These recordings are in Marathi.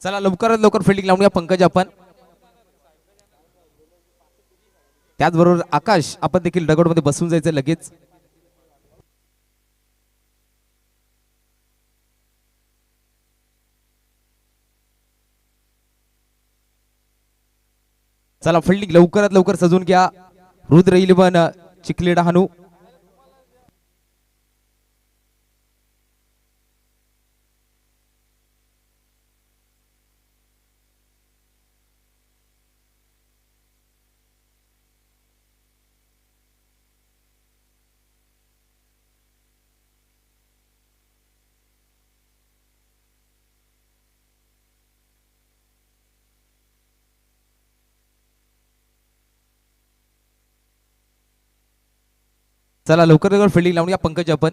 चला लवकरात लवकर फिल्डिंग लावूया पंकज आपण. त्याचबरोबर आकाश आपण देखील डगआउटमध्ये बसून जायचं लगेच. चला फिल्डिंग लवकरात लवकर सजून घ्या. रुद्र 11 चिखली डहाणू. चला लवकर लवकर फिल्डिंग लावून या पंकज आपण.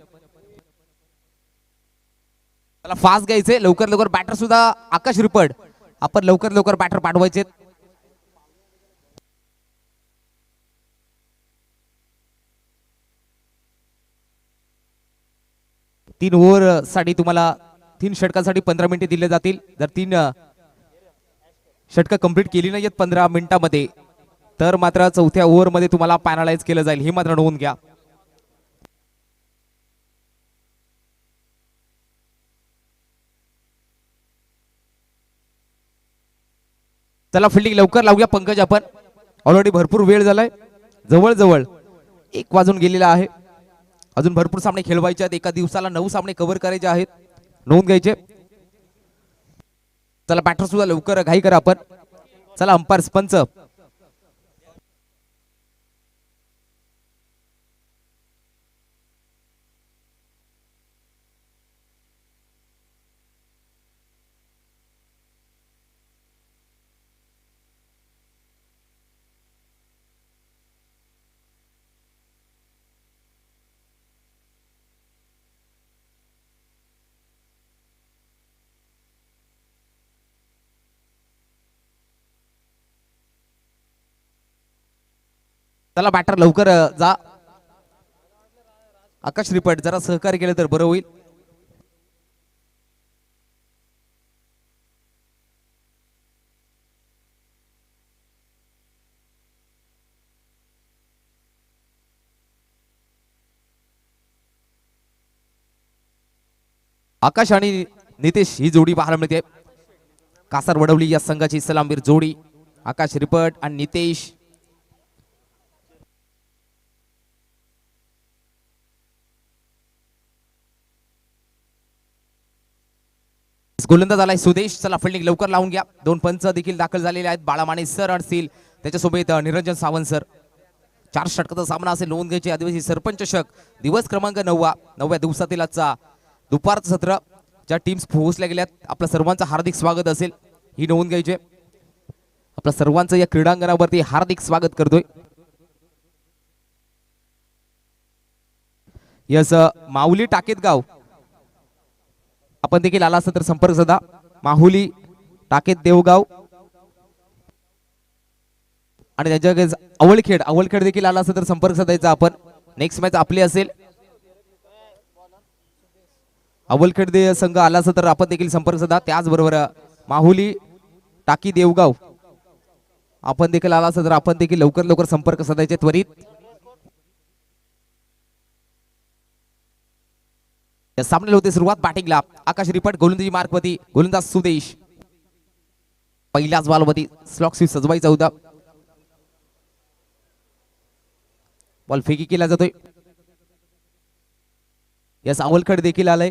चला फास्ट घ्यायचे लवकर लवकर. बॅटर सुद्धा आकाश रिपड आपण लवकर लवकर बॅटर पाठवायचे. 3 ओव्हर साठी तुम्हाला 3 षटकांसाठी 15 मिनिटे दिले जातील. जर 3 षटक कंप्लीट केली नाहीत 15 मिनिटांमध्ये तर मात्र चौथ्या ओव्हर मध्ये तुम्हाला पॅनलाइज केलं जाईल. हे मात्र नोंद घ्या. चला फिल्डिंग लवकर लावूया पंकज आपण. ऑलरेडी भरपूर वेळ झालाय. जवळजवळ 1 वाजून गेलेला आहे. अजून भरपूर सामने खेळवायचे आहेत. एका दिवसाला 9 सामने कव्हर करायचे आहेत. नोंद घ्यायचे. चला बॅटर सुद्धा लवकर घाई करा आपण. चला अंपायर पंच. चला बॅटर लवकर जा. आकाश रिपट जरा सहकार्य केलं तर बरं होईल. आकाश आणि नितेश ही जोडी पाहायला मिळते. कासार वडवली या संघाची सलामवीर जोडी आकाश रिपट आणि नितेश. गोलंदाज आलाय सुदेश. चला फिल्डिंग लवकर लावून घ्या. 2 पंच देखील दाखल झालेले आहेत. बाळामाने सर असतील त्याच्यासोबत निरंजन सावंत सर. 4 षटकाचा सामना असेल. नोंद घ्यायची. आदिवासी सरपंच चषक दिवस क्रमांक 9व्या दिवसातील आजचा दुपारचं सत्र. ज्या टीम्स पोहोचल्या गेल्यात आपल्या सर्वांचं हार्दिक स्वागत असेल. ही नोंद घ्यायची. आपल्या सर्वांचं या क्रीडांगणावरती हार्दिक स्वागत करतोय. यस माऊली टाकेतगाव आपण देखील आला असता तर संपर्क साधा. माहुली टाकेत देवगाव आणि त्याच्या अवळखेड देखील आला असता तर संपर्क साधायचा आपण. नेक्स्ट मॅच आपली असेल. अवलखेड संघ आला असता तर आपण देखील संपर्क साधा. त्याचबरोबर माहुली टाकी देवगाव आपण देखील आला असता तर आपण देखील लवकर लवकर संपर्क साधायचे त्वरित. सामन्याला होते सुरुवात. बॅटिंगला आकाश रिपट. गोलंदाजी मार्कवरती गोलंदाज सुदेश. पहिल्याच बॉलवरती स्लॉक स्वीप सजवायचा होता. बॉल फेकी केला जातोय. यस अवलखेड देखील आलाय.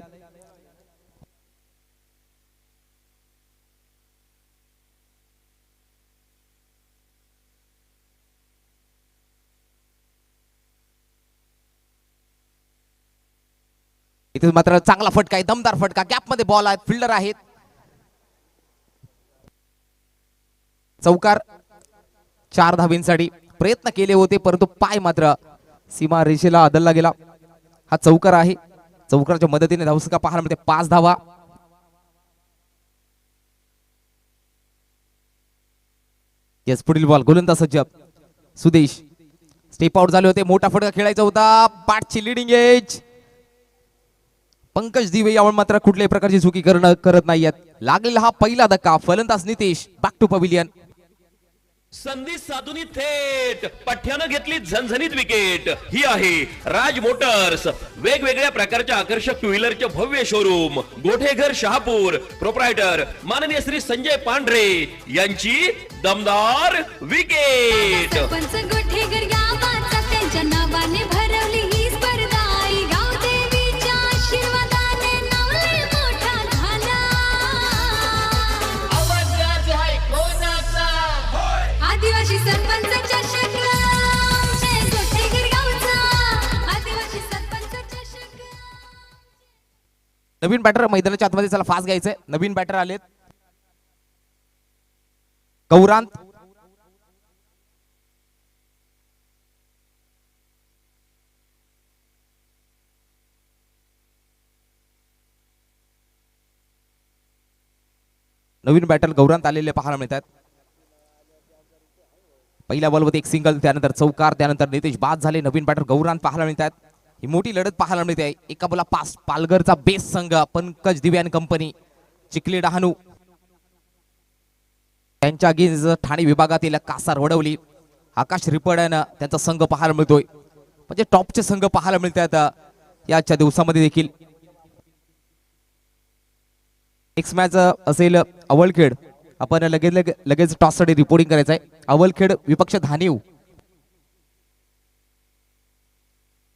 इथे मात्र चांगला फटका आहे. दमदार फटका. गॅप मध्ये बॉल आहेत. फिल्डर आहेत. चौकार 4 धावींसाठी प्रयत्न केले होते परंतु पाय मात्र सीमा रेषेला आदलला गेला. हा चौकार आहे. चौकाराच्या मदतीने धावसंख्या पाहायला मिळते 5 धावा. यस पुढील बॉल. गोलंदाज सज्ज सुदेश. स्टेप आउट झाले होते. मोठा फटका खेळायचा होता. बॅटची लिडिंग एज. पंकज दिवे यावर मात्र कुठल्याही प्रकारची चुकी करत नाहीयेत. लागलेला हा पहिला धक्का. फलंदाज नितेश बॅक टू पविलियन. संधी साधूनी थेट पठ्यानं घेतली झणझणीत विकेट. ही आहे राज मोटर्स, वेगवेगळ्या प्रकारच्या आकर्षक टू व्हीलरचे भव्य शोरूम, गोठेघर शहापूर. प्रोप्रायटर माननीय श्री संजय पांढरे यांची दमदार विकेट. सरपंच गोठेघर गावाचा त्यांच्या नावाने भरवली ही स्पर्धा. आई गावदेवीच्या आशीर्वादाने नाव लय मोठा झाला. आवाज गाज आहे कोणाचा? आदिवासी सरपंच चषक जय गोठेघर गावचा. आदिवासी सरपंच चषक. नवीन बॅटर मैदानाच्या आतमध्ये चला फास्ट घ्यायचंय. नवीन बॅटर आलेत. गौरांत, नवीन बॅटर गौरांत आलेले पाहायला मिळतात. पहिल्या बॉलवरती एक सिंगल, त्यानंतर चौकार, त्यानंतर नितेश बाद झाले. नवीन बॅटर गौरांत पाहायला मिळतात. ही मोठी लढत पाहायला मिळते. एका बोला पास पालघरचा बेस संघ पंकज दिवे आणि कंपनी, चिखली डहाणू त्यांच्या अगेन्स्ट ठाणे विभागातील कासार वडवली, आकाश रिपड्यानं त्यांचा संघ पाहायला मिळतोय. म्हणजे टॉपचे संघ पाहायला मिळतात याच्या दिवसामध्ये देखील. नेक्स्ट मॅच असेल अवलखेड. आपण लगेच टॉस साठी रिपोर्टिंग करायचंय. अवलखेड विपक्ष धानीव.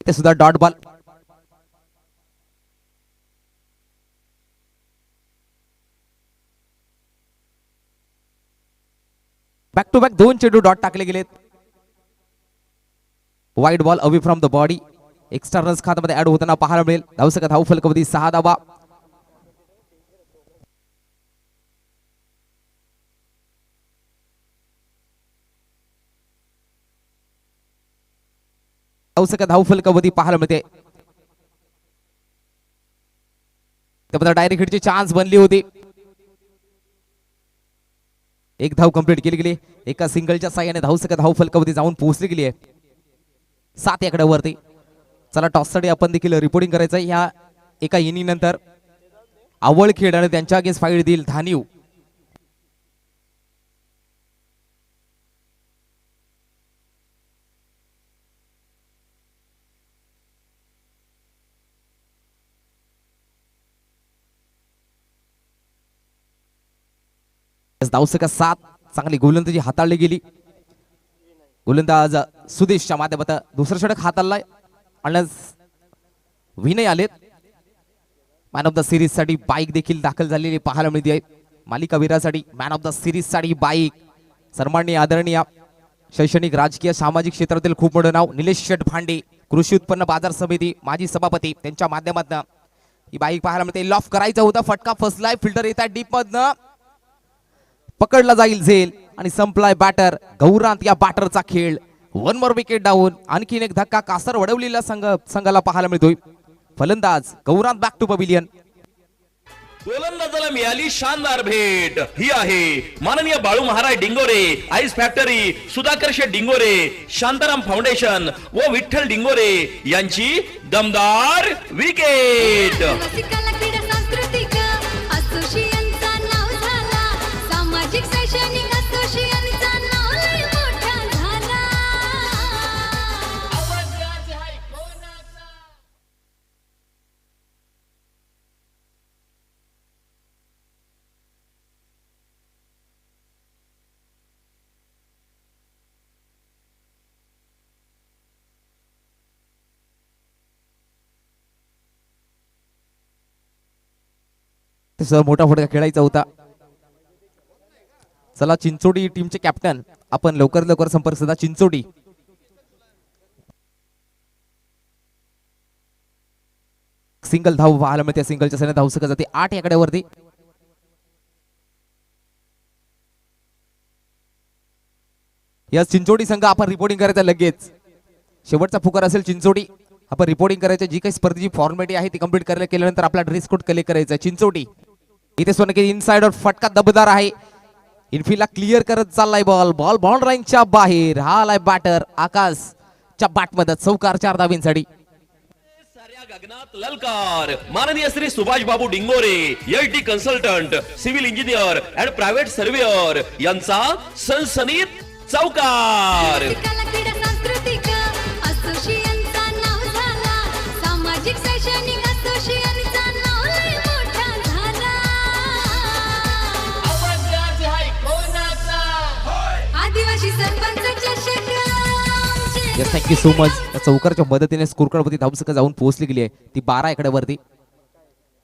ते सुद्धा dot ball. Back to back 2 चेंडू डॉट टाकले गेलेत. Wide ball away from the body. Extra runs खात्यामध्ये ऍड होताना पाहायला मिळेल. धावसंख्या धाव फलकावधी 6 धावा. धावसंख्या धाव फलकावधी पाहायला मिळते. त्याबद्दल डायरेक्ट हिटची चान्स बनली होती. एक धाव कंप्लीट केली गेली. एका सिंगलच्या साह्याने धावसंख्या धाव फलकावधी जाऊन पोहोचली गेली आहे 7 आकड्यावरती. चला टॉस साठी आपण देखील रिपोर्टिंग करायचं. ह्या एका इनिंग नंतर अवळखेड आणि त्यांच्या अगेन्स्ट फाईट देईल धानीव. धावसंख्या 7. चांगली गोलंदाजी हाताळली गेली. गोलंदाज सुदेशच्या माध्यमातून दुसरा षटक हाताळलाय. आणि विनय आलेत. मॅन ऑफ द सिरीज साठी बाईक देखील दाखल झालेली पाहायला मिळते. मालिकावीरासाठी मॅन ऑफ द सिरीज साठी बाईक. सन्माननीय आदरणीय शैक्षणिक राजकीय सामाजिक क्षेत्रातील खूप मोठं नाव निलेश शेठ भांडे, कृषी उत्पन्न बाजार समिती माजी सभापती, त्यांच्या माध्यमातून ही बाईक पाहायला मिळते. लॉफ करायचा होता. फटका फसलाय. फिल्टर येत आहे डीप मधनं. पकडला जाईल झेल आणि संपलाय बॅटर. गौरांत या बॅटरचा खेळ. 1 मोर विकेट डाऊन. आणखीन एक धक्का कासर वडवलेला संघाला पाहायला मिळतोय. फलंदाज गौरांत बॅक टू पविलियन. गोलंदाजाला मिळाली शानदार भेट. ही आहे माननीय Balu Maharaj Dingore, ice factory, Sudhakar Sheth Dingore, Shantaram foundation व विठ्ठल डिंगोरे यांची दमदार विकेट. आदिवासी कला क्रीडा सांस्कृतिक असोसिएशनचा नाव झाला. सामाजिक शैक्षणिक असोसिएशनचा नाव लय मोठा झाला. आवाज गाज आहे कोणाचा? तसं मोठा फटका खेळायचा होता. चला चिंचोडी टीमचे कॅप्टन आपण लवकर संपर्क साधा. चिंचोडी सिंगल धाव पाहायला मिळते. सिंगलच्या सैन्यात धावसंख्या जाते 8 आकड्यावरती. या चिंचोडी संघ आपण रिपोर्टिंग करायचं लगेच. शेवटचा फुकार असेल चिंचोडी. आपण रिपोर्टिंग करायचं. जी काही स्पर्धेची फॉर्मॅलिटी आहे ती कंप्लीट केल्यानंतर आपला ड्रेस कोड कलेक्ट करायचा. चिंचोडी इथे सोनके इनसाइडर फटका दबदार आहे. इनफिल्डला क्लिअर करत चाललाय बॉल. बॉल बाउंड लाईनच्या बाहेर. हा आलाय बॅटर आकाशच्या बॅटमध्ये चौकार 4 धावींसाठी. साऱ्या लग्नात ललकार माननीय Shri Subhash Babu Dingore LT consultant civil engineer and private surveyor यांचा सनसनीत चौकार. कला क्रीडा सांस्कृतिक असोसिएशनचा नाव झाला. सामाजिक शैक्षणिक असोसिएशनचा नाव लय मोठा झाला. आवाज आज आहे कोणाचा? आदिवासी सरपंच चषक आमचे यस थँक्यू सो मच. या चौकारच्या मदतीने स्कोरकार्डवरती धावसंख्या जाऊन पोहोचली गेली आहे ती 12 एकड्यावरती.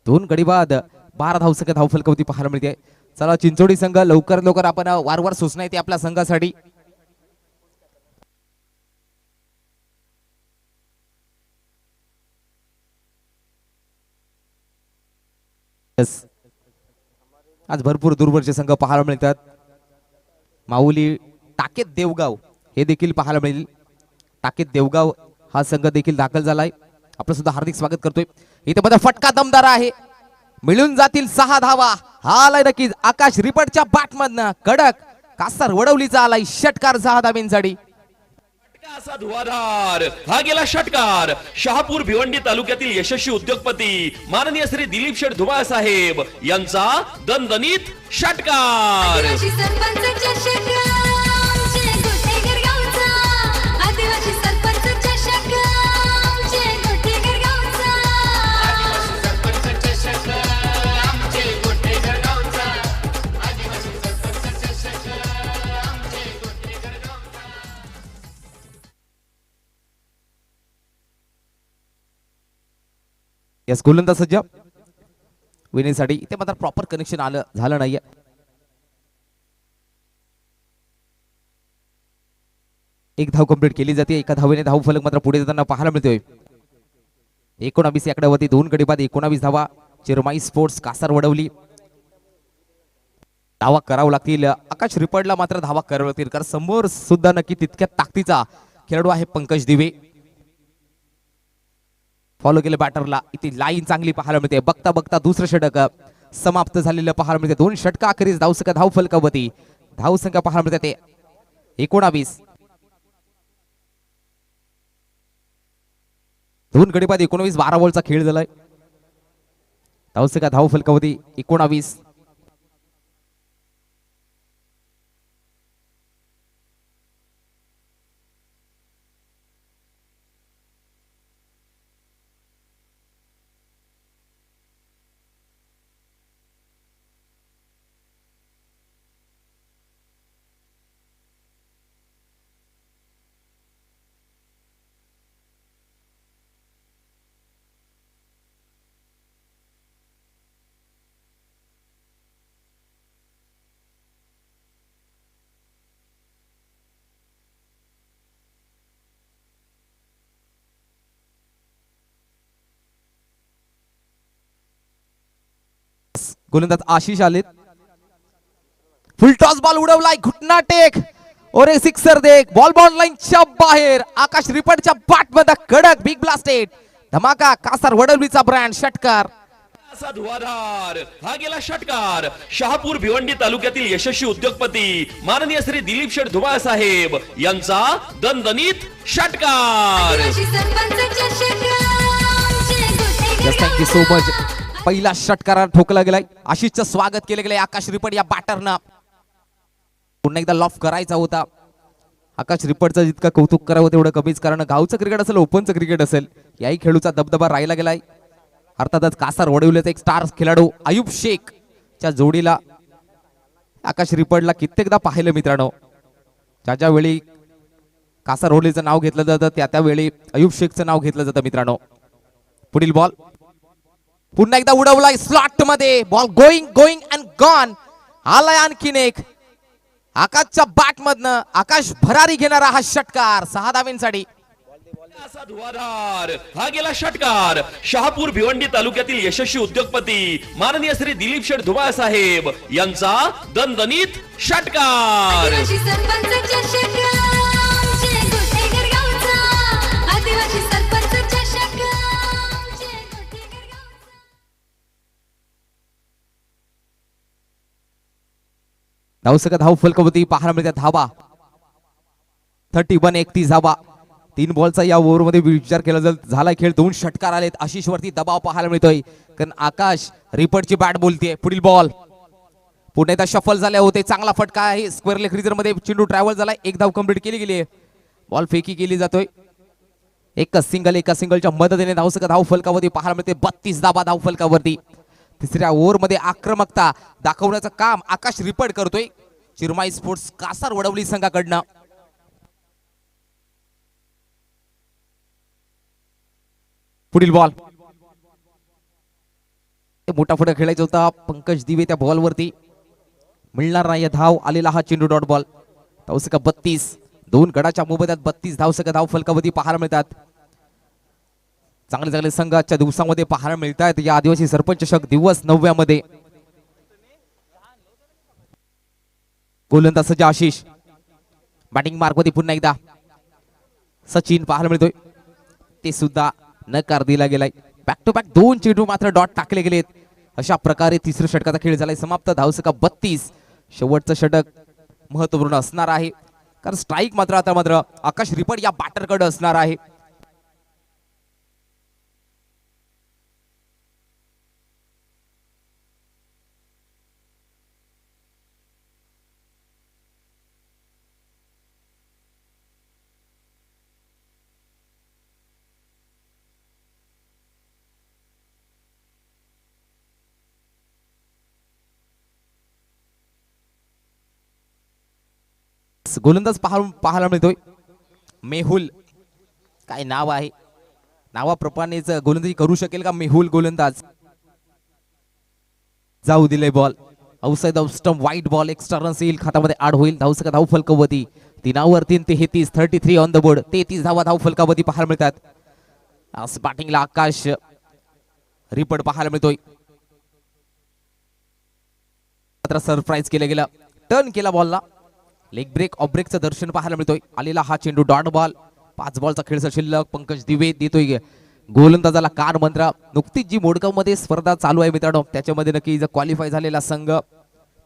2 गडी बाद 12 धावसंख्या धावफलकावरती पाहायला मिळते. चला चिंचोडी संघ लवकर आपण वारंवार सूचना येते आपल्या संघासाठी. आज भरपूर दूरवरचे संघ पाहायला मिळतात. माऊली टाकेत देवगाव हे देखील पाहायला मिळेल. टाकेत देवगाव हा संघ देखील दाखल झालाय. आपलं सुद्धा हार्दिक स्वागत करतोय. इथे मध्ये फटका दमदार आहे. मिळून जातील 6 धावा. हा आलाय नक्कीच आकाश रिपटच्या बॅटमधनं कडक कासार वडवलीचा आलाय षटकार 6 धाब्यांसाठी. असा धुवाधार हा गेला षटकार. शहापूर भिवंडी तालुक्यातील यशस्वी उद्योगपती माननीय श्री दिलीप शेठ धुमाळ साहेब यांचा दणदणीत षटकार. आदिवासी सरपंच चषक आमचे गोठेघर गावचा. आदिवासी सरपंच चषक आमचे गोठेघर गावचा. आदिवासी सरपंच चषक आमचे गोठेघर गावचा. आदिवासी सरपंच चषक आमचे गोठेघर गावचा. यस गोलंदाज सज्ज विनेसाठी. इथे मात्र प्रॉपर कनेक्शन झालं नाहीये. एक धाव कंप्लीट केली जाते. एका धावेने धाव फलक मात्र पुढे जाताना पाहायला मिळतोय. 19 आकड्यावरती 2 गडी बाद 19 धावा. चिरमाई स्पोर्ट्स कासार वडवली. धावा करावं लागतील. आकाश रिपडला मात्र धावा करावं लागतील कारण समोर सुद्धा नक्की तितक्या ताकदीचा खेळाडू आहे पंकज दिवे. फॉलो केलं बॅटरला. इथे लाईन चांगली पाहायला मिळते. बघता बघता दुसरं षटक समाप्त झालेलं पाहायला मिळते. 2 षटका अखेरीस धावसंख्या धाव फलकावरती धावसंख्या पाहायला मिळते ते 19. 2 गडी बाद 19 12 बॉलचा खेळ झालाय. धावसंख्या धाव फलकावरती 19. गोलंदाज आशिष आलेत. फुल टॉस बॉल उडवलाय. घुटना टेक और एक सिक्सर देख. बॉल बॉल लाईनच्या बाहेर. आकाश रिपटच्या बॅटमध्ये कडक बिग ब्लास्टेड धमाका कासार वडवलीचा ब्रँड षटकार. असा धुवाधार हा गेला षटकार. शहापूर भिवंडी तालुक्यातील यशस्वी उद्योगपती माननीय श्री दिलीप शेठ धुमाळ साहेब यांचा दणदणीत षटकार. आदिवासी सरपंच चषक आमचे गोठेघर यस थँक्यू सो मच. पहिला षटकार ठोकला गेलाय. आशिषचं स्वागत केलं गेलंय आकाश रिपट या बॅटरनं. पुन्हा एकदा लॉफ करायचा होता. आकाश रिपटचं जितकं कौतुक करावं तेवढं कमीच कारण गावचं क्रिकेट असेल ओपनचं क्रिकेट असेल याही खेळूचा दबदबा राहिला गेलाय. अर्थातच कासार वडवलीचा एक स्टार खेळाडू आयुब शेख च्या जोडीला आकाश रिपटला कित्येकदा पाहिलं मित्रांनो. ज्या वेळी कासार वडवलीचं नाव घेतलं जातं त्या वेळी आयुब शेखचं नाव घेतलं जातं मित्रांनो. पुढील बॉल पुन्हा एकदा उडवलाय स्लॉट मध्ये. Ball going and gone. आलाय आणखीन एक आकाशच्या बॅट मधनं. आकाश भरारी घेणारा हा षटकार 6 धाव्यांसाठी. असा धुवाधार हा गेला षटकार. शहापूर भिवंडी तालुक्यातील यशस्वी उद्योगपती माननीय श्री दिलीप शेठ धुमाळ साहेब यांचा दणदणीत षटकार. आदिवासी सरपंच चषक आमचे गोठेघर गावचा. आदिवासी सरपंच चषक आमचे गोठेघर गावचा. धावसंख्या धाव फलकावरती पाहायला मिळतात धावा 31 31 धावा. 3 बॉलचा या ओव्हरमध्ये विचार केला झाला खेळ. 2 षटकार आलेत. आशिष वरती दबाव पाहायला मिळतोय कारण आकाश रिपटची बॅट बोलते. पुढील बॉल पुन्हा एकदा शफल झाले होते. चांगला फटका आहे. स्क्वेअर लेग रिझर मध्ये चेंडू ट्रॅव्हल झालाय. एक धाव कंप्लीट केली गेली आहे. बॉल फेकी केली जातोय. एका सिंगलच्या मदतीने धाव फलकावरती पाहायला मिळते. 32 धावा धाव फलकावरती. तिसऱ्या ओव्हर मध्ये आक्रमकता दाखवण्याचं काम आकाश रिपट करतोय. चिरमाई स्पोर्ट्स कासार वडवली संघाकडनं. पुढील बॉल मोठा फटका खेळायचा होता. पंकज दिवे त्या बॉल वरती मिळणार नाही धाव. आलेला हा चेंडू डॉट बॉल. धावसंख्या 32. 2 गडाच्या मोबदल्यात 32 धावसंख्या धाव फलकावरती पाहायला मिळतात. चांगले संघाच्या दिवसामध्ये पाहायला मिळतात या आदिवासी सरपंच चषक दिवस 9 मध्ये. गोलंदाज सज्ज आशिष. बॅटिंग मार्क मध्ये पुन्हा एकदा सचिन पाहायला मिळतोय. ते सुद्धा नकार दिला गेलाय. बॅक टू बॅक 2 चेंडू मात्र डॉट टाकले गेलेत. अशा प्रकारे तिसऱ्या षटकाचा खेळ झालाय समाप्त. धावसंख्या 32. शेवटचं षटक महत्वपूर्ण असणार आहे कारण स्ट्राईक मात्र आता आकाश रिपट या बॅटरकडे असणार आहे. गोलंदाज पाहायला मिळतोय मेहुल. काय नाव आहे. नावाप्रमाणेच गोलंदाजी करू शकेल का मेहुल गोलंदाज. जाऊ दिले बॉल आउटसाइड ऑफ स्टंप. वाईट बॉल. एक्स्ट्रा रन्स येईल खात्यामध्ये ऍड होईल. धावसंख्या धाव फलकावरती 3 33. 33 ऑन द बोर्ड. 33 धावा धाव फलकावरती पाहायला मिळतात. आज बॅटिंगला आकाश रिपट पाहायला मिळतोय. मात्र सरप्राईज केलं गेलं. टर्न केला बॉलला. लेग ब्रेक ऑफ ब्रेकचं दर्शन पाहायला मिळतोय. आलेला हा चेंडू डॉट बॉल. 5 बॉलचा खेळ शिल्लक. पंकज दिवे देतोय गोलंदाजाला कार मंत्र. नुकतीच जी मोडगाव मध्ये स्पर्धा चालू आहे मित्रांनो त्याच्यामध्ये नक्की क्वालिफाय झालेला संघ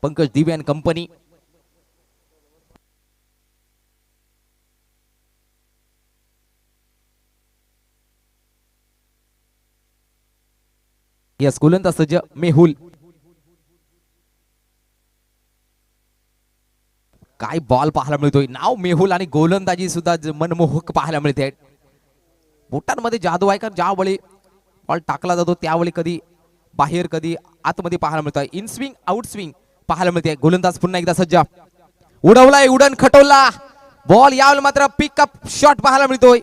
पंकज दिवे अँड कंपनी. यस गोलंदाज सज्ज मेहुल. काय बॉल पाहायला मिळतोय. नाव मेहुल आणि गोलंदाजी सुद्धा मनमोहक पाहायला मिळते. बोटांमध्ये जादू आहे कारण ज्यावेळी बॉल टाकला जातो त्यावेळी कधी बाहेर कधी आतमध्ये पाहायला मिळतोय. इन स्विंग आउट स्विंग पाहायला मिळते. गोलंदाज पुन्हा एकदा सज्ज. उडवलाय उडन खटवला बॉल. यावेळी मात्र पिकअप शॉट पाहायला मिळतोय.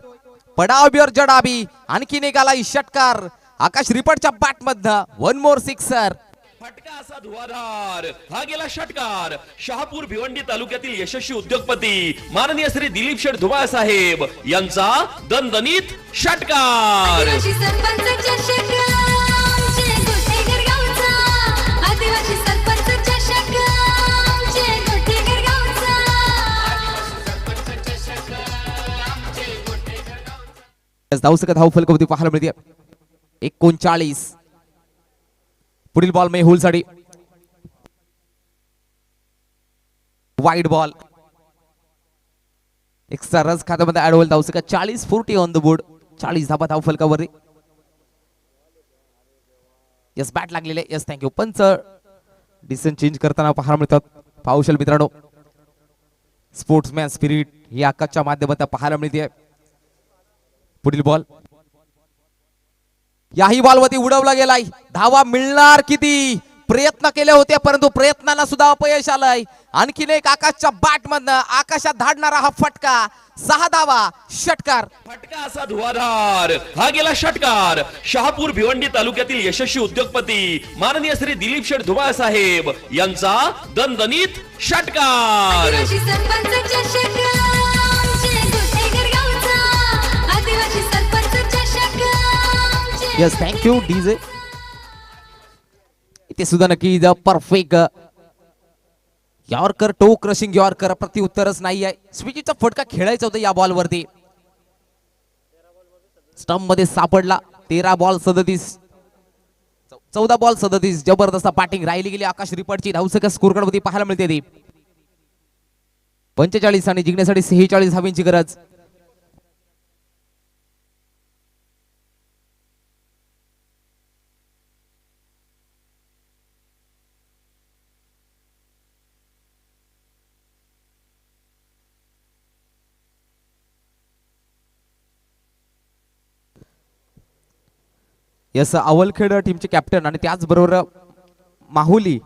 पडाव बिअर जडाबी. आणखीन एक आलाय षटकार आकाश रिपटच्या बॅट मधनं. 1 मोर सिक्सर. फटका असा धुवाधार. हा गेला षटकार. शहापूर भिवंडी तालुक्यातील यशस्वी उद्योगपती माननीय श्री दिलीप शेठ धुमाळ साहेब यांचा दणदणीत षटकार. आदिवासी सरपंच चषक आमचे गोठेघर गावचा. आदिवासी सरपंच चषक आमचे गोठेघर गावचा. सरपंच चषक आमचे गोठेघर गावचा. धावसंख्या धाव फलकावरती पाहायला मिळते 39. पुढील बॉल मेहुल साठी. Wide ball. एक्स्ट्रा रन्स खात्यामध्ये ऍड होईल. धावसंख्या 40. 40 ऑन द बोर्ड. 40 धावा धाव फलकावरती. यस बॅट लागलेले. Yes thank you. पंच डिसिजन चेंज करताना पाहायला मिळतात. पाहुशल मित्रांनो स्पोर्ट्समॅन स्पिरिट ही आकाशच्या माध्यमातून पाहायला मिळते. पुढील बॉल याही बॉलवरती उडवला गेलाय. धावा मिळणार किती. प्रयत्न केले होते परंतु प्रयत्नांना सुद्धा अपयश आलंय. आणखीन एक आकाशच्या बॅट मधनं आकाशात धाडणारा हा फटका. 6 धावा षटकार. फटका असा धुवाधार. हा गेला षटकार. शहापूर भिवंडी तालुक्यातील यशस्वी उद्योगपती माननीय श्री दिलीप शेठ धुमाळ साहेब यांचा दणदणीत षटकार. आदिवासी सरपंच चषक आमचे गोठेघर गावचा. आदिवासी सरपंच चषक आमचे. Yes thank you DJ. इथे सुद्धा नक्की परफेक्ट यॉर्कर टो क्रशिंग यॉर्कर. प्रति उत्तरच नाही आहे. स्विचचा फटका खेळायचा होता या बॉल वरती. स्टंप मध्ये सापडला. 13 बॉल 37. 14 बॉल 37. जबरदस्त बॅटिंग राहिली गेली आकाश रिपटची. धावसंख्या स्कोर कार्ड मध्ये पाहायला मिळते ती 45 आणि जिंकण्यासाठी 46 धावांची गरज. यस अवलखेड टीमचे कॅप्टन आणि त्याचबरोबर माहुली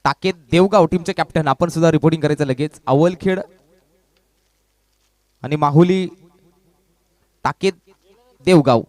टाकेत देवगाव टीमचे कॅप्टन आपण सुद्धा रिपोर्टिंग करायचं लगेच. अवलखेड आणि माहुली टाकेत Devgaon.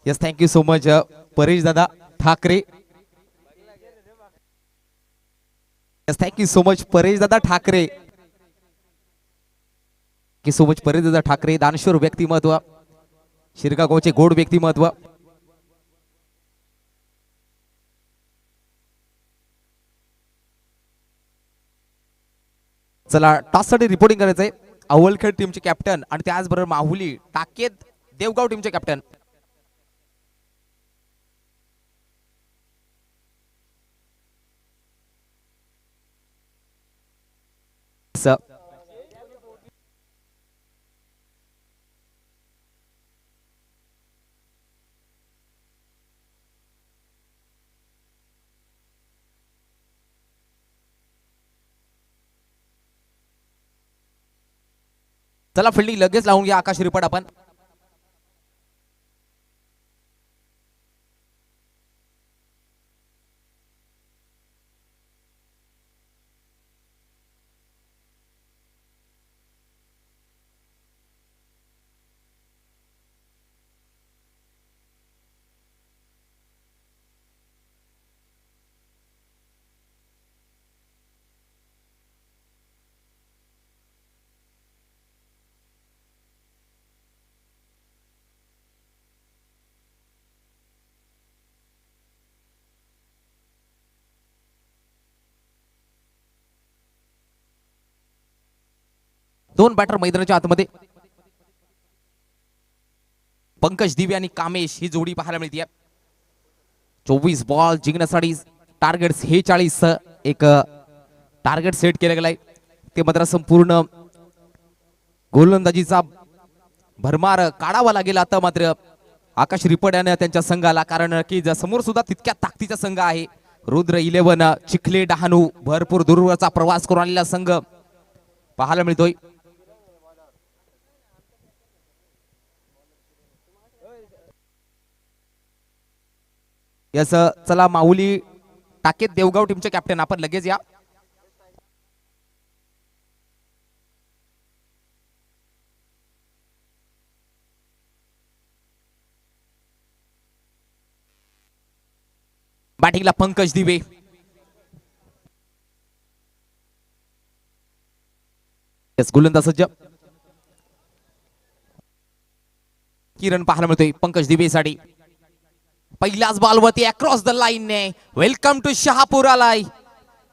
Yes thank you so much Paresh Dada Thackeray. Yes thank you so much Paresh Dada Thackeray. Thank you so much Paresh Dada Thackeray. दानशूर व्यक्तिमत्व, शिरगावचे गोड व्यक्तिमत्व. चला टॉस साठी रिपोर्टिंग करायचंय. अवलखेड टीमचे कॅप्टन आणि त्याचबरोबर माहुली टाकेत देवगाव टीमचे कॅप्टन. चला फिल्डिंग लगेच लावून घ्या आकाश रिपोर्ट आपण. दोन बॅटर मैदानाच्या आतमध्ये. पंकज दिवे आणि कामेश ही जोडी पाहायला मिळते. 24 बॉल जिंकण्यासाठी टार्गेट 46 एक टार्गेट सेट केलं गेलाय. ते मात्र संपूर्ण गोलंदाजीचा भरमार काढावा लागेल आता मात्र आकाश रिपड्याने त्यांच्या संघाला, कारण की समोर सुद्धा तितक्या ताकदीचा संघ आहे. रुद्र 11 चिखले डहाणू भरपूर दूरवरचा प्रवास करून आलेला संघ पाहायला मिळतोय. यस चला माऊली टाकेत देवगाव टीमचे कॅप्टन आपण लगेच या. बॅटिंगला पंकज दिवे. यस गोलंदाज सज्ज. किरण पाहायला मिळतोय पंकज दिवे साठी. पहिल्याच बॉलवरती अक्रॉस द लाईन ने वेलकम टू शहापूर आलाय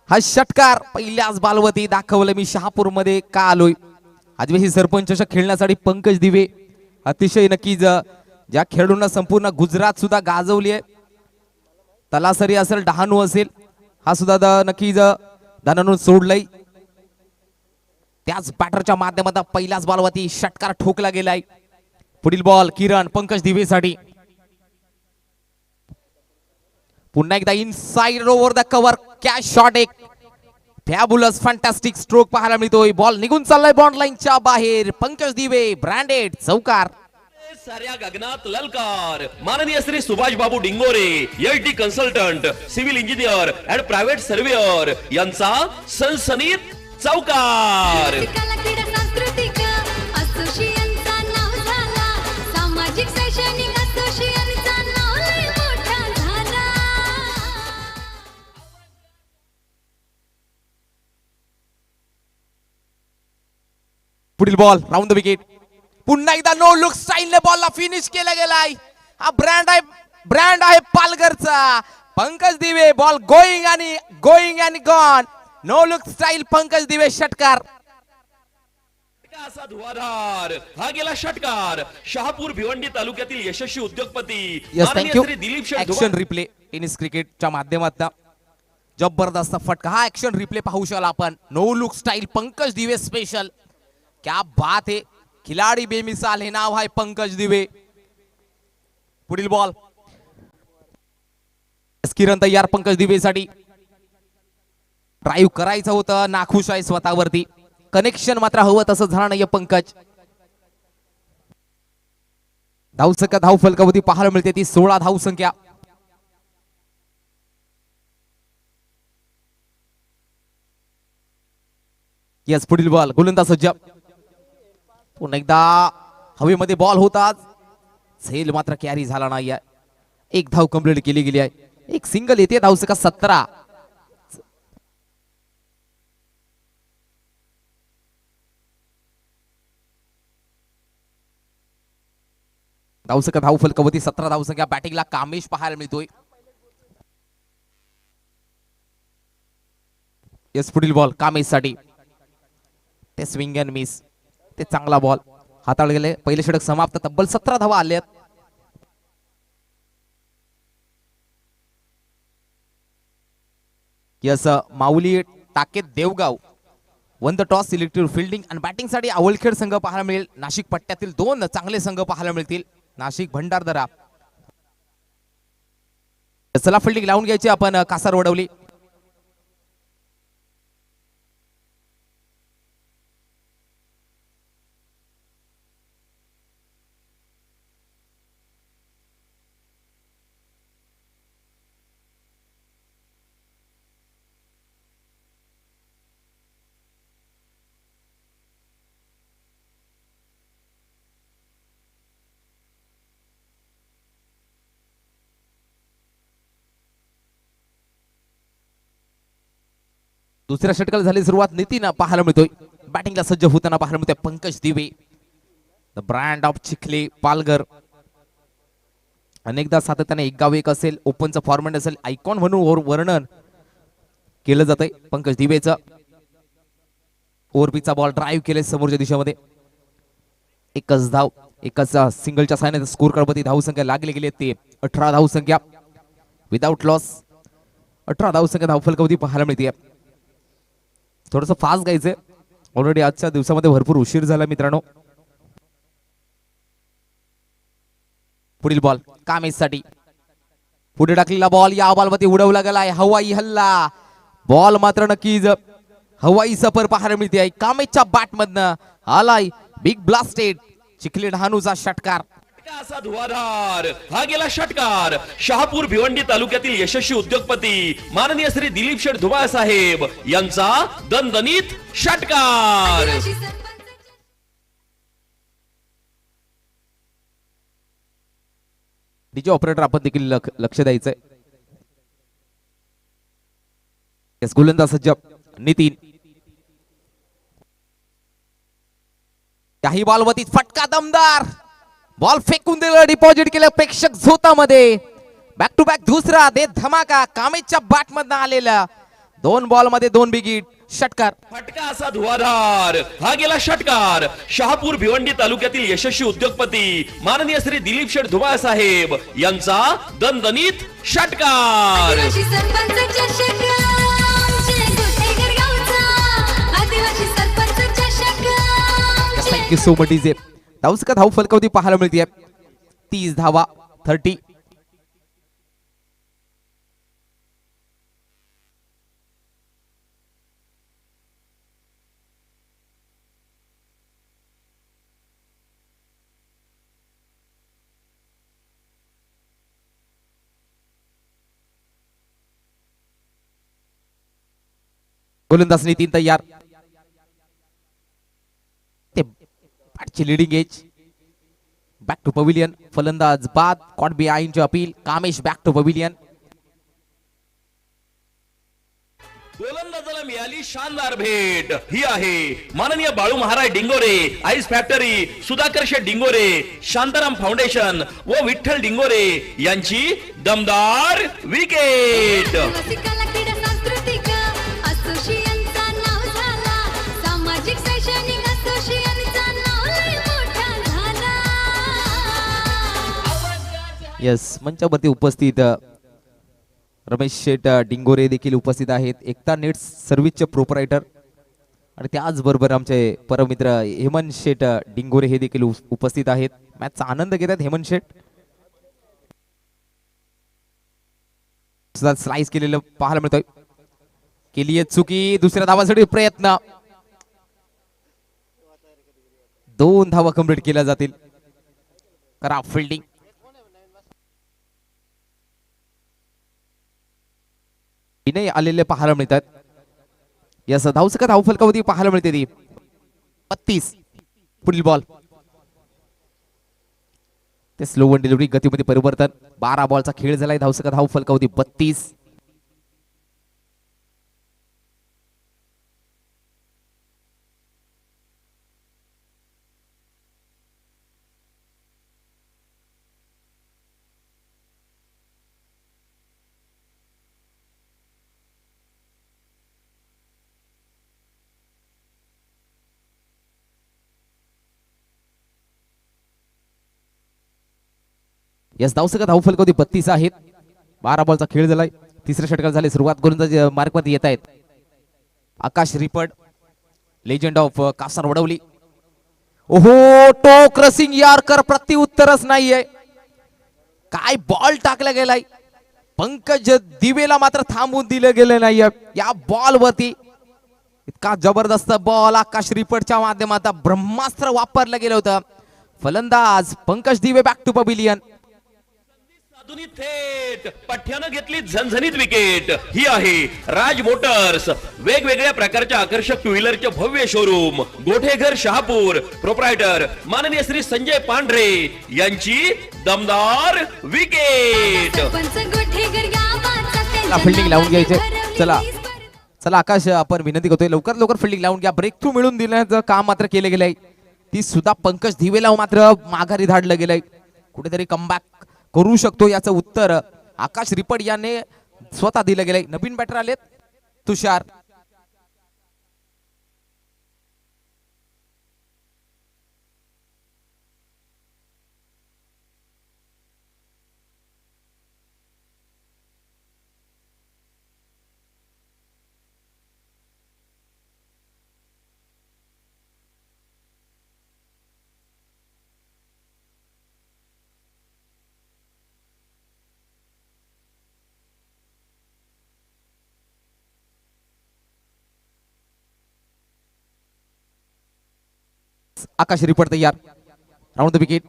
हा षटकार. पहिल्याच बॉलवरती दाखवलं मी शहापूर मध्ये का आलोय. आदिवासी सरपंच खेळण्यासाठी पंकज दिवे अतिशय नक्कीच ज्या खेळाडूंना संपूर्ण गुजरात सुद्धा गाजवली आहे. तलासरी असेल डहाणू असेल हा सुद्धा नक्कीच दानानून सोडलंय. त्याच बॅटरच्या माध्यमातून पहिल्याच बॉलवरती षटकार ठोकला गेलाय. पुढील बॉल किरण पंकज दिवे साठी. पुन्हा एकदा inside over the cover catch shot. एक फॅब्युलस फॅन्टॅस्टिक स्ट्रोक पाहायला मिळतोय. बॉल निघून चाललाय बॉन्ड लाईनच्या बाहेर. पंकज दिवे ब्रँडेड चौकार. साऱ्या गगनात ललकार. माननीय Shri Subhash Babu Dingore LT consultant civil engineer and private surveyor यांचा सनसनीत चौकार. कला क्रीडा सांस्कृतिक असोसिएशनचा नाव झाला. सामाजिक शैक्षणिक असोसिएशनचा नाव लय मोठा झाला. पुढील बॉल राऊंड द विकेट. पुन्हा एकदा नो लुक स्टाईलने बॉलला फिनिश केला गेलाय. हा ब्रँड आहे पालघरचा. पंकज दिवे बॉल गोईंग आणि gone. No look style Pankaj Dive षटकार. असा धुवाधार हा गेला षटकार. शहापूर भिवंडी तालुक्यातील यशस्वी उद्योगपती यस माननीय thank you. Shri Dilip action replay tennis क्रिकेटच्या माध्यमातून जबरदस्त फटका. हा ऍक्शन रिप्ले पाहू शकाल आपण. नो लुक स्टाईल पंकज दिवे स्पेशल. क्या बात है. खिलाडी बेमिसाल हे नाव आहे पंकज दिवे. पुढील बॉल. किरण तयार पंकज दिवेसाठी. ड्राईव्ह करायचं होतं, नाखुश आहे स्वतःवरती. कनेक्शन मात्र हवं तसं झालं नाहीये पंकज. धावसंख्या धाव फलकावरती पाहायला मिळते ती 16 धाव संख्या. यस पुढील बॉल. गोलंदाज सज्ज. पुन्हा एकदा हवेमध्ये बॉल होता. झेल मात्र कॅरी झाला नाही. एक धाव कंप्लीट केली गेली आहे. एक सिंगल येते. धावसंख्या 17. धावसंख्या धाव फलकावरती 17 धावसंख्या. बॅटिंगला कामेश पाहायला मिळतोय. यस पुढील बॉल कामेश साठी. ते स्विंग अँड मिस. ते चांगला बॉल हाताळले गेले. पहिले षटक समाप्त. तब्बल 17 धावा आल्यात. यस माऊली टाकेत Devgaon won the toss selected fielding आणि बॅटिंग साठी आवळखेड संघ पाहायला मिळेल. नाशिक पट्ट्यातील 2 चांगले संघ पाहायला मिळतील. नाशिक भंडारदरा. चला फिल्डिंग लावून घ्यायची आपण. कासार वडवली. दुसऱ्या षटकाला झाली सुरुवात. नितीन पाहायला मिळतोय. बॅटिंगला सज्ज होताना पाहायला मिळतोय पंकज दिवे. The brand of Chikhale Palghar. अनेकदा सातत्याने एक गाव एक असेल, ओपनचं फॉर्मॅट असेल, आयकॉन म्हणून वर्णन केलं जातंय पंकज दिवेचं. ओव्हरपिचचा बॉल ड्राईव्ह केले समोरच्या दिशेमध्ये. एकच धाव. एकच सिंगलच्या साहाय्याने स्कोर कार्डवरती धावसंख्या लागली गेली. ते 18 धावसंख्या विदाउट लॉस. 18 धावसंख्या धावफलकावरती पाहायला मिळते. थोडस फास्ट गायचंय. ऑलरेडी आजच्या दिवसामध्ये भरपूर उशीर झाला मित्रांनो. पुढील बॉल कामेश साठी. पुढे टाकलेला बॉल या बॉलवरती उडवला गेलाय. हवाई हल्ला. बॉल मात्र नक्कीच हवाई सफर पाहायला मिळते आहे. कामेशच्या बॅट मधनं आलाय बिग ब्लास्टेड. चिखली डहाणूचा षटकार. असा धुवाधार. हा गेला षटकार. शहापूर भिवंडी तालुक्यातील यशस्वी उद्योगपती माननीय श्री दिलीप शेठ धुमाळ साहेब यांचा दणदणीत षटकार. आदिवासी सरपंच डीजे ऑपरेटर आपण देखील लक्ष द्यायचंय. गोलंदाज सज्ज नितीन. काही बॉलवरती फटका दमदार. बॉल फेकून दिलं. डिपॉझिट केलं प्रेक्षक झोतामध्ये. बॅक टू बॅक दुसरा दे धमाका. कामेशच्या बॅट मधनं आलेला. 2 बॉल मध्ये 2 बिगीट. षटकार. फटका असा धुवाधार. हा गेला षटकार. शहापूर भिवंडी तालुक्यातील यशस्वी उद्योगपती माननीय श्री दिलीप शेठ धुमाळ साहेब यांचा दणदणीत षटकार. आदिवासी सरपंच चषक आमचे गोटेघर गावचा. आदिवासी सरपंच चषक आमचे. Thank you so much DJ. धावसंख्या धाव फलकावरती पाहायला मिळते 30 धावा 30. गोलंदाज नितीन तयार. ते बॅटची leading edge. Back to pavilion. फलंदाज बाद. Caught behind appeal. Kamesh back to pavilion. गोलंदाजाला मिळाली शानदार भेट. ही आहे माननीय Balu Maharaj Dingore ice factory, Sudhakar Sheth Dingore, Shantaram foundation व विठ्ठल डिंगोरे यांची दमदार विकेट. आदिवासी कला क्रीडा सांस्कृतिक असोसिएशनचा नाव झाला. सामाजिक शैक्षणिक असोसिएशनचा नाव लय मोठा झाला. यस मंचावरती उपस्थित रमेश शेठ डिंगोरे देखील उपस्थित आहेत. एकता नेट सर्व्हिसचे प्रोपरायटर आणि त्याचबरोबर आमचे परमित्र हेमंत शेठ डिंगोरे हे देखील उपस्थित आहेत. मॅचचा आनंद घेतात हेमंत शेठ. स्लाइस केलेलं पाहायला मिळतोय. केली आहे चुकी. दुसऱ्या धावासाठी प्रयत्न. 2 धावा कंप्लीट केल्या जातील. करा फिल्डिंग. विनय आलेले पाहायला मिळतात. यस धावसका धाव फलकावधी पाहायला मिळते ती 32. पुढील बॉल ते स्लो वन डिलिव्हरी गतीमध्ये परिवर्तन. 12 बॉलचा खेळ झालाय. धावसका धाव फलकावधी 32. यस धावसका धाव फलकावधी 32 आहेत. 12 बॉलचा खेळ झालाय. तिसऱ्या षटकाला झाले सुरुवात करून मार्क मध्ये येत आहेत. आकाश रिपड लेजंड ऑफ कासार वडवली. ओहो टोक रसिंग यारकर प्रत्युत्तरच नाहीये. काय बॉल टाकला गेलाय. पंकज दिवेला मात्र थांबून दिलं गेलं नाहीये. या बॉल वरती इतका जबरदस्त बॉल आकाश रिपडच्या माध्यमातून ब्रह्मास्त्र वापरलं गेलं होतं. फलंदाज पंकज दिवे बॅक टू पविलियन. साधुनी थेट पठ्यानं घेतली झणझणीत विकेट. ही आहे राज मोटर्स. वेगवेगळ्या प्रकारच्या आकर्षक टू व्हीलरचे भव्य शोरूम. गोठेघर शहापूर. प्रोप्रायटर माननीय श्री संजय पांढरे यांची दमदार विकेट. सरपंच गोठेघर गावाचा त्यांच्या फिल्डिंग लावून घ्यायचे. नावाने चला ठरवली स्पर्धा. चला आकाश आपण विनंती करतोय लवकर लवकर फिल्डिंग लावून घ्या. ब्रेक थ्रू मिळून देण्याचं काम मात्र केलं गेलंय. ती सुद्धा पंकज दिवेला मात्र माघारी धाडलं गेलंय. कुठेतरी कमबॅक करू शकतो याचं उत्तर आकाश रिपड याने स्वतः दिलं गेलंय. नवीन बॅटर आलेत तुषार. आकाश रिपड तयार. Round the wicket.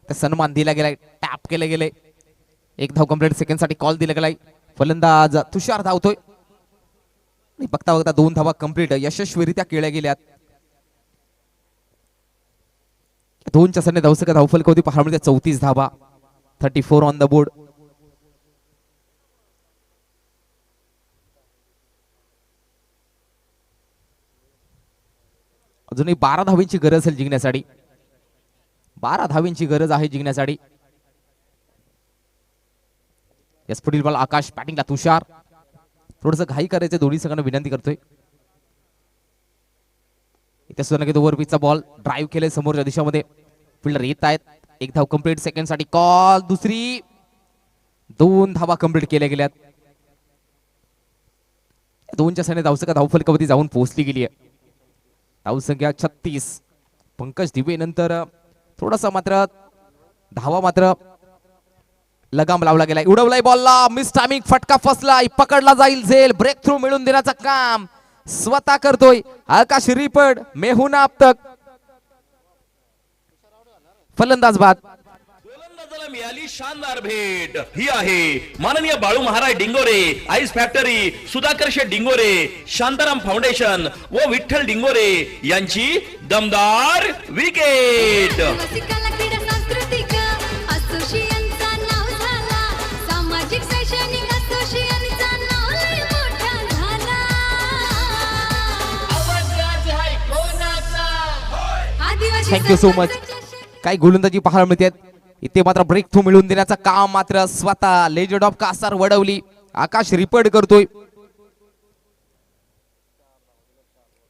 सन्मान दिला गेलाय. टॅप केले गेले. 1 धाव कंप्लीट. सेकंड साठी कॉल दिला गेलाय. फलंदाज तुषार धावतोय. बघता बघता 2 धावा कंप्लीट यशस्वीरित्या केल्या गेल्यात. 2च्या सने धावसका धाव फलकावधी पाहायला मिळते 34 धावा. 34 ऑन द बोर्ड. अजूनही 12 धावींची गरज आहे जिंकण्यासाठी. 12 धावींची गरज आहे जिंकण्यासाठी. यस पुढील बॉल आकाश. बॅटिंगला तुषार. थोडस घाई करायचं दोन्ही संघांना विनंती करतोय. इथे सुद्धा नक्की ओव्हर पिचचा बॉल ड्राईव्ह केले समोरच्या दिशेमध्ये. फिल्डर येत आहेत. 1 धाव कंप्लीट. सेकंड साठी कॉल. दुसरी. 2 धावा कंप्लीट केल्या गेल्यात. 2च्या सने धावसका धाव फलकावधी जाऊन पोहोचली गेली आहे. धावसंख्या 36. पंकज दिवे नंतर थोडासा मात्र धावा मात्र लगाम लावला गेलाय. उडवलाय बॉलला. Miss timing. फटका फसलाय. पकडला जाईल झेल. ब्रेक थ्रू मिळून देण्याचं काम स्वतः करतोय आकाश रिपड. मेहुना अब तक. फलंदाज बाद. गोलंदाजाला मिळाली शानदार भेट. ही आहे माननीय Balu Maharaj Dingore ice factory, Sudhakar Sheth Dingore, Shantaram foundation व विठ्ठल डिंगोरे यांची दमदार विकेट. आदिवासी कला क्रीडा सांस्कृतिक असोसिएशनचा नाव झाला. सामाजिक शैक्षणिक असोसिएशनचा नाव लय मोठा झाला. आवाज राज आहे कोणाचा? आदिवासी थँक्यू सो मच. सरपंचाच्या काही गोलंदाजी पाहायला मिळतात. इथे मात्र ब्रेक थ्रू मिळून देण्याचं काम मात्र स्वतः legend of Kasar Wadavali Akash ripped करतोय.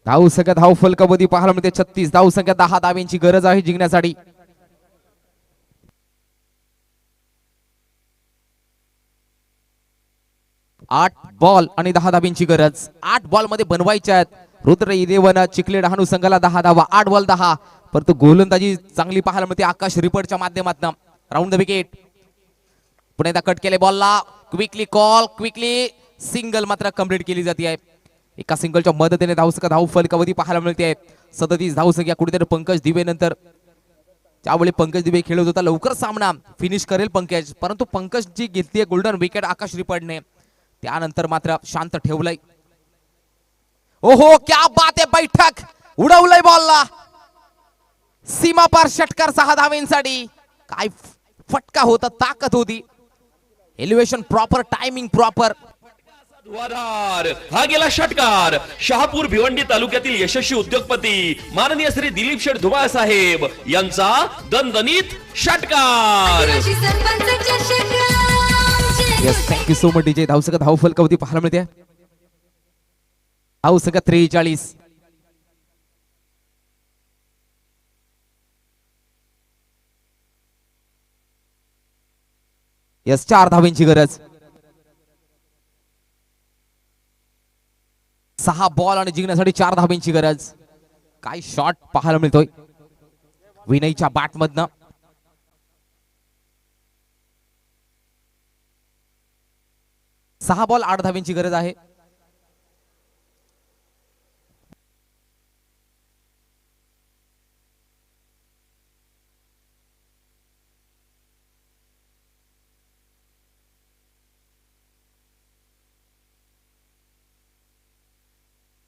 धाव संख्या धाव फलकावधी पाहायला मिळते 36. धाव संख्या 10 धाव्यांची गरज आहे जिंकण्यासाठी. 8 बॉल आणि 10 धाब्यांची गरज. 8 बॉल मध्ये बनवायच्या आहेत रुद्र 11 चिखले डहाणू संघाला 10 धावा. 8 बॉल 10. परंतु गोलंदाजी चांगली पाहायला मिळते आकाश रिपडच्या माध्यमातून. Round the wicket. पुन्हा एकदा कट केले बॉलला. क्विकली कॉल, क्विकली सिंगल मात्र कंप्लीट केली जाते. एका सिंगलच्या मदतीने धाव फलकावधी पाहायला मिळते. 37 धावसंख्या कुठेतरी पंकज दिवे नंतर त्यावेळी पंकज दिवे खेळत होता. लवकर सामना फिनिश करेल पंकज, परंतु पंकज जी घेतलीये गोल्डन विकेट आकाश रिपडने त्यानंतर मात्र शांत ठेवलंय. ओहो क्या बात आहे. बैठक उडवलंय बॉलला. सीमा पार षटकार 6 धावेंसाठी. काय फटका होता, ताकद होती. Elevation proper, timing proper. धुवाधार हा गेला षटकार. शहापूर भिवंडी तालुक्यातील यशस्वी उद्योगपती माननीय श्री दिलीप शेठ धुमाळ साहेब यांचा दणदणीत षटकार. आदिवासी सरपंच चषक आमचे yes, thank you so much DJ. धाव फलकावधी पाहायला मिळते. धावसंख्या 43. येस, 4 धावेंची गरज. 6 बॉल आणि जिंकण्यासाठी 4 धावेंची गरज. काय शॉट पाहायला मिळतोय विनयच्या बॅट मधनं. सहा बॉल 8 धावेंची गरज आहे.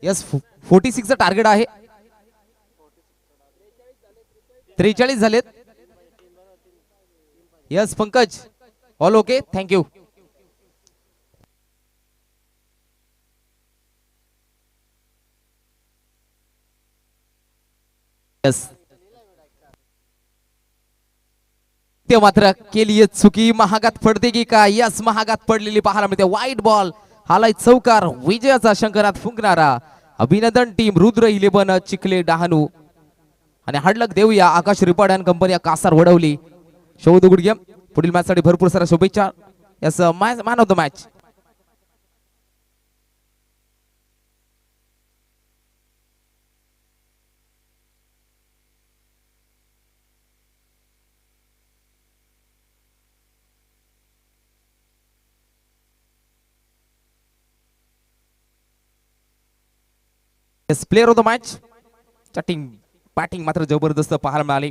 यस, 46 टार्गेट आहे. 43 झालेत. Yes Pankaj, all okay, thank you. Yes, ते मात्र केली चुकी. महागात पडते की काय? यस, महागात पडलेली पाहायला मिळते. वाईट बॉल, हालाय चौकार. विजयाचा शंकरात फुंकणारा. अभिनंदन टीम रुद्र 11 चिखले डहाणू. आणि हार्डलक देऊया आकाश रिपार्ड अँड कंपनी कासार वडवली. शोध गुड पुढील मॅच साठी भरपूर सारा शुभेच्छा. Yes, man of the match. Player of the match च्या टीम बॅटिंग मात्र जबरदस्त पाहायला मिळाली.